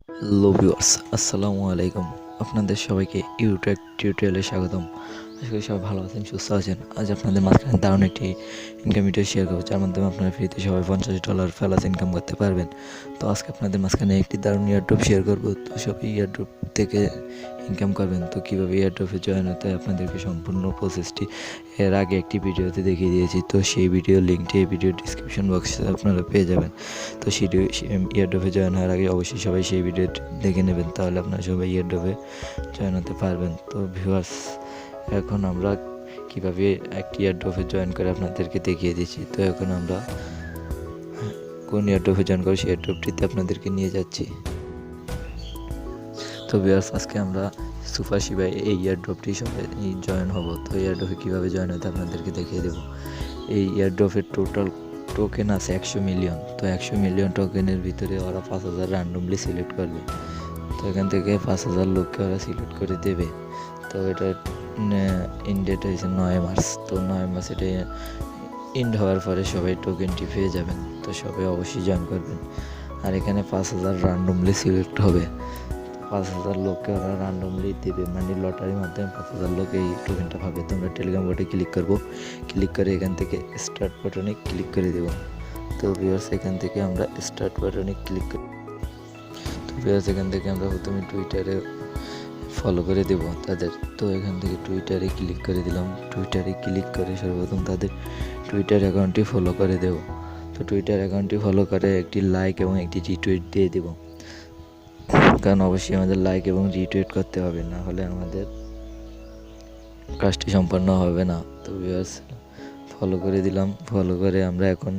Hello viewers, আসসালামু আলাইকুম। আপনাদের সবাইকে ইউটিউব টিউটোরিয়ালে স্বাগতম। আশা করি সবাই ভালো আছেন, সুস্থ আছেন। আজ আপনাদের মাঝখানে দারুণ একটি ইনকাম ভিডিও শেয়ার করবো, যার মাধ্যমে আপনারা ফ্রিতে সবাই $50 ফেলাস ইনকাম করতে পারবেন। তো আজকে আপনাদের মাঝখানে একটি দারুণ ইয়ারড্রপ শেয়ার করবো। তো সবাই ইয়ারড্রপ থেকে ইনকাম করবেন। তো কীভাবে ইয়ারড্রপে জয়েন হতে হয় আপনাদেরকে সম্পূর্ণ প্রসেসটি এর আগে একটি ভিডিওতে দেখিয়ে দিয়েছি। তো সেই ভিডিও লিঙ্কটি এই ভিডিও ডিসক্রিপশন বক্সে আপনারা পেয়ে যাবেন। তো ইয়ারড্রপে জয়েন হওয়ার আগে অবশ্যই সবাই সেই ভিডিওটি দেখে নেবেন, তাহলে আপনারা সবাই ইয়ারড্রপে জয়েন হতে পারবেন। তো ভিউয়ার্স, এখন আমরা কীভাবে একটি ইয়ারড্রপে জয়েন করে আপনাদেরকে দেখিয়ে দিচ্ছি। তো এখন আমরা কোন ইয়ারড্রপে জয়েন করি সেই ইয়ারড্রপটিতে আপনাদেরকে নিয়ে যাচ্ছি। তো ভিউয়ার্স, আজকে আমরা সুপার শিবা এই ইয়ারড্রপটি সবাই জয়েন হব। তো ইয়ারড্রপে কীভাবে জয়েন হতে আপনাদেরকে দেখিয়ে দেবো। এই ইয়ারড্রপের টোটাল টোকেন আছে 100 মিলিয়ন। তো 100 মিলিয়ন টোকেনের ভিতরে ওরা 5,000 র্যান্ডমলি সিলেক্ট করবে। তো এখান থেকে 5,000 লোককে ওরা সিলেক্ট করে দেবে। তো এটা ইন্ডেট হয়েছে 9 মার্চ। তো 9 মার্চ এটা ইন্ড হওয়ার পরে সবাই টোকেনটি পেয়ে যাবেন। তো সবাই অবশ্যই জয়েন করবেন। আর এখানে 5,000 র্যান্ডমলি সিলেক্ট হবে। 5,000 লোককে ওরা র্যান্ডমলি দেবে, মানে লটারির মাধ্যমে 5,000 লোক এই টোকেনটা পাবে। তোমরা টেলিগ্রাম বোর্ডে ক্লিক করবো, ক্লিক করে এখান থেকে স্টার্ট বাটনে ক্লিক করে দেবো। তো ভিউয়ার্স, এখান থেকে আমরা স্টার্ট বাটনে ক্লিক করি। তো ভিউয়ার্স, এখান থেকে আমরা প্রথমে টুইটারে ফলো করে দেব তাদের। তো এখান থেকে টুইটারে ক্লিক করে দিলাম। টুইটারে ক্লিক করে সর্বপ্রথম তাদের টুইটার অ্যাকাউন্টটি ফলো করে দেব। তো টুইটার অ্যাকাউন্টটি ফলো করে একটি লাইক এবং একটি রিটুইট দিয়ে দেব, কারণ অবশ্যই আমাদের লাইক এবং রিটুইট করতে হবে, না হলে আমাদের কাজটি সম্পন্ন হবে না। তো ভিউয়ার্স, ফলো করে দিলাম। ফলো করে আমরা এখন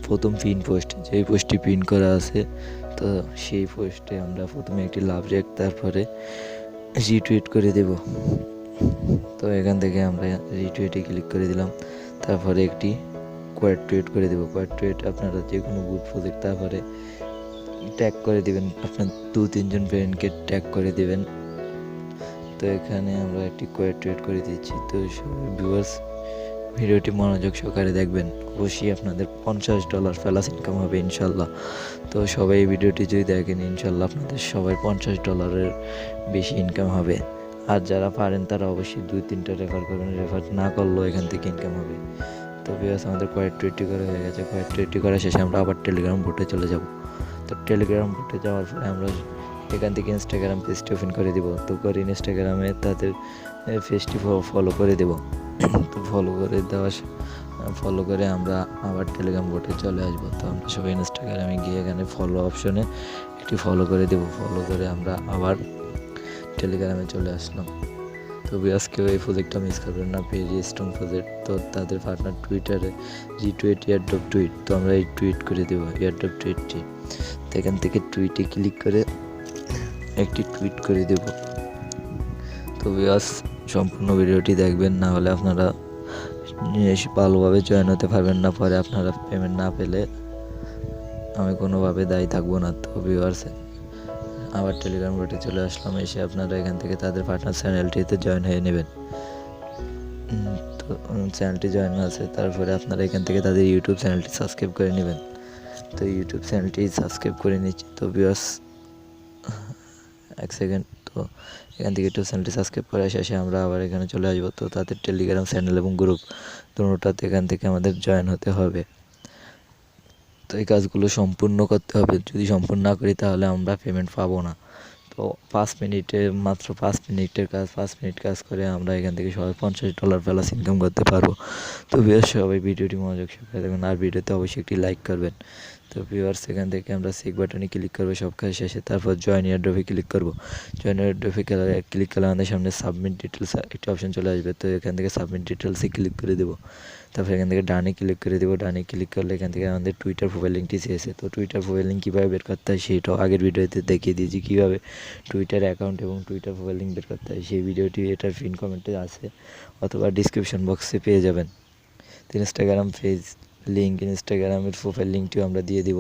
প্রথম পিন পোস্ট, যেই পোস্টটি পিন করা আছে, তো সেই পোস্টে আমরা প্রথমে একটি লাভ রেখ, তারপরে রিটুইট করে দেব। তো এখান থেকে আমরা রিটুইটে ক্লিক করে দিলাম। তারপরে একটি কোয়াড টুইট করে দেব। কোয়াড টুইট আপনারা যে কোনো গুড প্রজেক্ট, তারপরে ট্যাগ করে দিবেন, আপনার 2-3 জন ফ্রেন্ডকে ট্যাগ করে দিবেন। তো এখানে আমরা একটি কোয়াড টুইট করে দিচ্ছি। তো সবাই ভিউয়ার্স, ভিডিওটি মনোযোগ সহকারে দেখবেন। অবশ্যই আপনাদের $50 ফেলাস ইনকাম হবে ইনশাল্লাহ। তো সবাই এই ভিডিওটি যদি দেখেন, ইনশাল্লাহ আপনাদের সবাই $50 বেশি ইনকাম হবে। আর যারা পারেন তারা অবশ্যই 2-3টা রেফার করবেন, রেফার না করলেও এখান থেকে ইনকাম হবে। তো ভিউয়ার্স, আমাদের কোয়াড টুইটটি করা হয়ে গেছে। কোয়াড টুইটটি করার শেষে আমরা আবার টেলিগ্রাম বোর্ডে চলে যাব। তো টেলিগ্রাম বোর্ডে যাওয়ার পরে আমরা এখান থেকে ইনস্টাগ্রাম পেজটি ওপেন করে দেবো। তো করে ইনস্টাগ্রামে তাদের পেজটি ফলো করে দেবো। তো ফলো করে আমরা আবার টেলিগ্রাম বোর্ডে চলে আসবো। তো আমরা সবাই ইনস্টাগ্রামে গিয়ে এখানে ফলো অপশনে একটি ফলো করে দেবো। ফলো করে আমরা আবার টেলিগ্রামে চলে আসলাম। তো আজকেও এই প্রজেক্টটা মিস করবেন না, ভেরি স্ট্রং প্রজেক্ট। তো তাদের পার্টনার টুইটারে রিটুইট ইয়ারড্রপ টুইট, তো আমরা এই টুইট করে দেবো ইয়ারড্রপ টুইটটি। তো এখান থেকে টুইটে ক্লিক করে একটি টুইট করে দেব। তো ভিউয়ার্স, সম্পূর্ণ ভিডিওটি দেখবেন, না হলে আপনারা ভালোভাবে জয়েন হতে পারবেন না। পরে আপনারা পেমেন্ট না পেলে আমি কোনোভাবে দায়ী থাকবো না। তো ভিউয়ার্স, আবার টেলিগ্রাম বোর্ডে চলে আসলাম। এসে আপনারা এখান থেকে তাদের পার্টনার চ্যানেলটিতে জয়েন হয়ে নেবেন। তো চ্যানেলটি জয়েন আছে, তারপরে আপনারা এখান থেকে তাদের ইউটিউব চ্যানেলটি সাবস্ক্রাইব করে নেবেন। তো ইউটিউব চ্যানেলটি সাবস্ক্রাইব করে নিচ্ছি। তো ভিউয়ার্স, এক সেকেন্ড। তো এখান থেকে ইউটিউব চ্যানেলটি সাবস্ক্রাইব করার শেষে আমরা আবার এখানে চলে আসবো। তো তাদের টেলিগ্রাম চ্যানেল এবং গ্রুপ দুটোটাতে এখান থেকে আমাদের জয়েন হতে হবে। তো এই কাজগুলো সম্পূর্ণ করতে হবে, যদি সম্পূর্ণ না করি তাহলে আমরা পেমেন্ট পাবো না। তো 5 মিনিটে, মাত্র 5 মিনিটের কাজ, 5 মিনিট কাজ করে আমরা এখান থেকে সবাই $50 প্লাস ইনকাম করতে পারবো। তো ভিউয়ার্স, সবাই ভিডিওটি মনোযোগ সহকারে দেখবেন, আর ভিডিওতে অবশ্যই একটি লাইক করবেন। তো ভিউয়ার্স, এখান থেকে আমরা চেক বাটনে ক্লিক করবো সব কাজ শেষে। তারপর জয়েন ইয়ারড্রপে ক্লিক করবো। জয়েন ইয়ারড্রপে ক্লিক করলে আমাদের সামনে সাবমিট ডিটেলস একটি অপশন চলে আসবে। তো এখান থেকে সাবমিট ডিটেলসে ক্লিক করে দেবো। তারপর এখান থেকে ডানে ক্লিক করে দেবো। ডানে ক্লিক করলে এখান থেকে আমাদের টুইটার প্রোফাইল লিঙ্কটি চেয়েছে। তো টুইটার প্রোফাইল লিঙ্ক কীভাবে বের করতে হয় সেটাও আগের ভিডিওতে দেখিয়ে দিয়েছি, কীভাবে টুইটার অ্যাকাউন্ট এবং টুইটার প্রোফাইল লিঙ্ক বের করতে হয়। সেই ভিডিওটি এটার পিন কমেন্টে আছে, অথবা ডিসক্রিপশন বক্সে পেয়ে যাবেন। তো ইনস্টাগ্রাম পেজ লিঙ্ক, ইনস্টাগ্রামের প্রোফাইল লিঙ্কটিও আমরা দিয়ে দিব।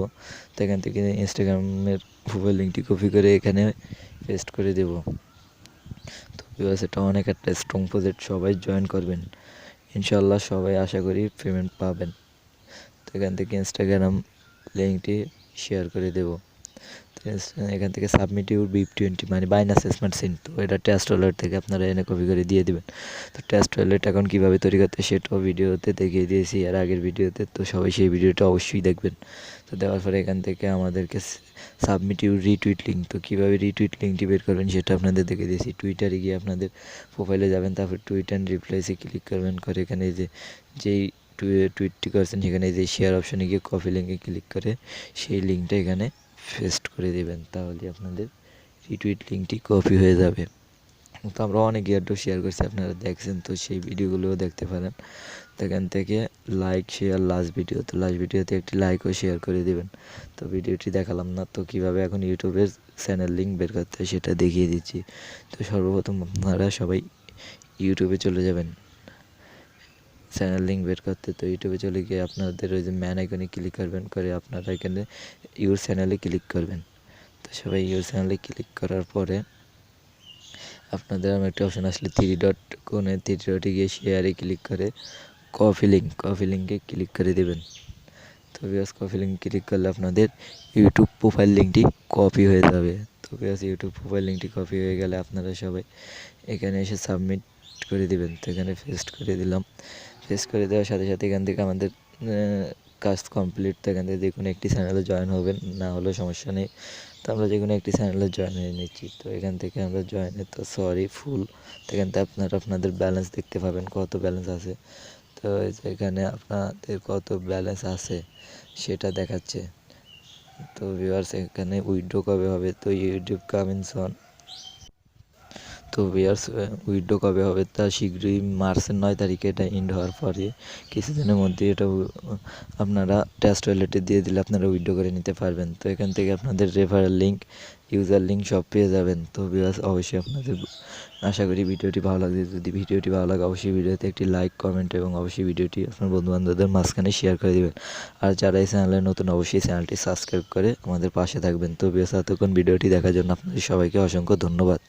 তো এখান থেকে ইনস্টাগ্রামের প্রোফাইল লিঙ্কটি কপি করে এখানে পেস্ট করে দেব। তো ভিউয়ার্স, এটা অনেক একটা স্ট্রং প্রজেক্ট, সবাই জয়েন করবেন ইনশাল্লাহ। সবাই আশা করি পেমেন্ট পাবেন। তো এখান থেকে ইনস্টাগ্রাম লিঙ্কটি শেয়ার করে দেব। তো এখান থেকে সাবমিট ইউর BIP20 মানে বাইনান্স স্মার্ট সিন, তো এটা টেস্ট ওয়ালেট থেকে আপনারা এনে কপি করে দিয়ে দেবেন। তো টেস্ট ওয়ালেট এখন কীভাবে তৈরি করতে সেটাও ভিডিওতে দেখিয়ে দিয়েছি আর আগের ভিডিওতে, তো সবাই সেই ভিডিওটা অবশ্যই দেখবেন। তো দেওয়ার পরে এখান থেকে আমাদেরকে সাবমিট ইউর রিটুইট লিঙ্ক, তো কীভাবে রিটুইট লিঙ্কটি বের করবেন সেটা আপনাদের দেখে দিয়েছি। টুইটারে গিয়ে আপনাদের প্রোফাইলে যাবেন, তারপর টুইট অ্যান্ড রিপ্লাইসে ক্লিক করবেন, করে এখানে যেই টুইটটি করছেন সেখানে যে শেয়ার অপশানে গিয়ে কপি লিঙ্কে ক্লিক করে সেই লিঙ্কটা এখানে পেস্ট করে দেবেন, তাহলে আপনাদের রিটুইট লিঙ্কটি কপি হয়ে যাবে। তো আমরা অনেক এয়ারড্রপ শেয়ার করছি, আপনারা দেখছেন, তো সেই ভিডিওগুলোও দেখতে পারেন। তো এখান থেকে লাইক শেয়ার লাস্ট ভিডিও, তো লাস্ট ভিডিওতে একটি লাইক ও শেয়ার করে দেবেন। তো ভিডিওটি দেখালাম না, তো কীভাবে এখন ইউটিউবের চ্যানেল লিঙ্ক বের করতে হয় সেটা দেখিয়ে দিচ্ছি। তো সর্বপ্রথম আপনারা সবাই ইউটিউবে চলে যাবেন চ্যানেল লিঙ্ক বের করতে। তো ইউটিউবে চলে গিয়ে আপনাদের ওই যে ম্যান আইকনে ক্লিক করবেন, করে আপনারা এখানে ইউর চ্যানেলে ক্লিক করবেন। তো সবাই ইউর চ্যানেলে ক্লিক করার পরে আপনাদের একটা অপশান আসলে থ্রি ডট কোণে থ্রি ডটে গিয়ে শেয়ারে ক্লিক করে কপি লিঙ্কে ক্লিক করে দেবেন। তো ভিউয়ার্স কপি লিঙ্ক ক্লিক করলে আপনাদের ইউটিউব প্রোফাইল লিঙ্কটি কপি হয়ে যাবে। তো ভিউয়ার্স ইউটিউব প্রোফাইল লিঙ্কটি কপি হয়ে গেলে আপনারা সবাই এখানে এসে সাবমিট করে দিবেন। তো এখানে পেস্ট করে দিলাম। পেস্ট করে দেওয়ার সাথে সাথে এখান থেকে আমাদের কাজ কমপ্লিট। তো এখান থেকে যে কোনো একটি চ্যানেলে জয়েন হবেন, না হলেও সমস্যা নেই। তো আমরা যে কোনো একটি চ্যানেলে জয়েন হয়ে নিচ্ছি। তো এখান থেকে আমরা জয়েনে তো ফুল, তো এখান থেকে আপনারা আপনাদের ব্যালেন্স দেখতে পাবেন কত ব্যালেন্স আছে। তো এখানে আপনাদের কত ব্যালেন্স আছে সেটা দেখাচ্ছে। তো ভিউয়ার্স এখানে উইথড্র কবে হবে, তো ইউটিউব কামিংস অন। তো ভিউয়ার্স উইথড্র কবে হবে তা শীঘ্রই, মার্চের 9 তারিখে এটা এন্ড হওয়ার পরে কিছুদিনের মধ্যে এটা আপনারা টেস্ট ওয়ালেটে দিয়ে দিলে আপনারা উইথড্র করে নিতে পারবেন। তো এখান থেকে আপনাদের রেফারেল লিঙ্ক, ইউজার লিঙ্ক সব পেয়ে যাবেন। তো ভিউয়ার্স অবশ্যই আপনাদের আশা করি ভিডিওটি ভালো লাগবে। যদি ভিডিওটি ভালো লাগে অবশ্যই ভিডিওতে একটি লাইক, কমেন্ট এবং অবশ্যই ভিডিওটি আপনার বন্ধুবান্ধবদের মাঝখানে শেয়ার করে দেবেন। আর যারা এই চ্যানেলে নতুন অবশ্যই চ্যানেলটি সাবস্ক্রাইব করে আমাদের পাশে থাকবেন। তো ভিউয়ার্স এতক্ষণ ভিডিওটি দেখার জন্য আপনাদের সবাইকে অসংখ্য ধন্যবাদ।